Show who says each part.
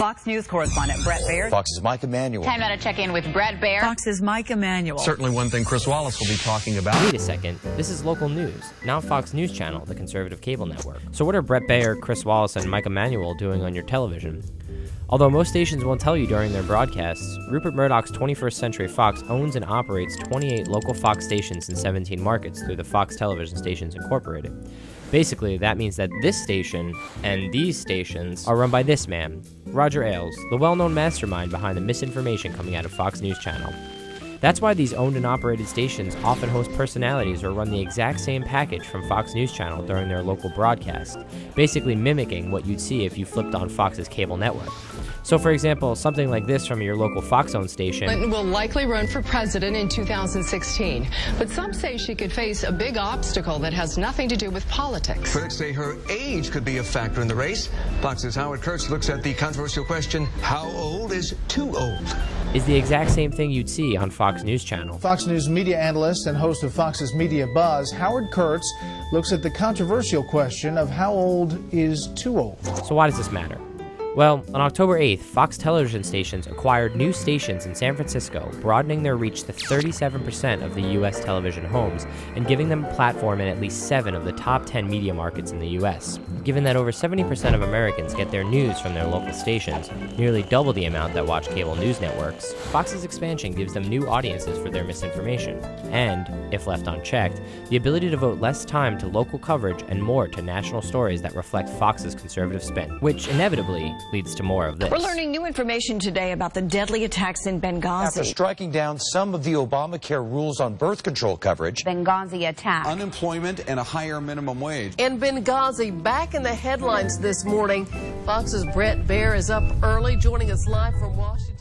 Speaker 1: Fox News correspondent Bret Baier.
Speaker 2: Fox's Mike Emanuel.
Speaker 3: Time now to check in with Bret Baier.
Speaker 1: Fox's Mike Emanuel.
Speaker 4: Certainly one thing Chris Wallace will be talking about.
Speaker 5: Wait a second, this is local news, now Fox News Channel, the conservative cable network. So what are Bret Baier, Chris Wallace, and Mike Emanuel doing on your television? Although most stations won't tell you during their broadcasts, Rupert Murdoch's 21st Century Fox owns and operates 28 local Fox stations in 17 markets through the Fox Television Stations Incorporated. Basically, that means that this station and these stations are run by this man, Roger Ailes, the well-known mastermind behind the misinformation coming out of Fox News Channel. That's why these owned and operated stations often host personalities or run the exact same package from Fox News Channel during their local broadcast, basically mimicking what you'd see if you flipped on Fox's cable network. So for example, something like this from your local Fox-owned station.
Speaker 6: Clinton will likely run for president in 2016, but some say she could face a big obstacle that has nothing to do with politics.
Speaker 7: Critics say her age could be a factor in the race. Fox's Howard Kurtz looks at the controversial question, how old is too old?
Speaker 5: Is the exact same thing you'd see on Fox News Channel.
Speaker 8: Fox News media analyst and host of Fox's Media Buzz, Howard Kurtz, looks at the controversial question of how old is too old.
Speaker 5: So why does this matter? Well, on October 8th, Fox television stations acquired new stations in San Francisco, broadening their reach to 37% of the U.S. television homes and giving them a platform in at least 7 of the top 10 media markets in the U.S. Given that over 70% of Americans get their news from their local stations, nearly double the amount that watch cable news networks, Fox's expansion gives them new audiences for their misinformation, and, if left unchecked, the ability to devote less time to local coverage and more to national stories that reflect Fox's conservative spin, which inevitably leads to more of this.
Speaker 9: We're learning new information today about the deadly attacks in Benghazi.
Speaker 2: After striking down some of the Obamacare rules on birth control coverage.
Speaker 3: Benghazi attack.
Speaker 10: Unemployment and a higher minimum wage.
Speaker 6: And Benghazi back in the headlines this morning. Fox's Bret Baier is up early, joining us live from Washington.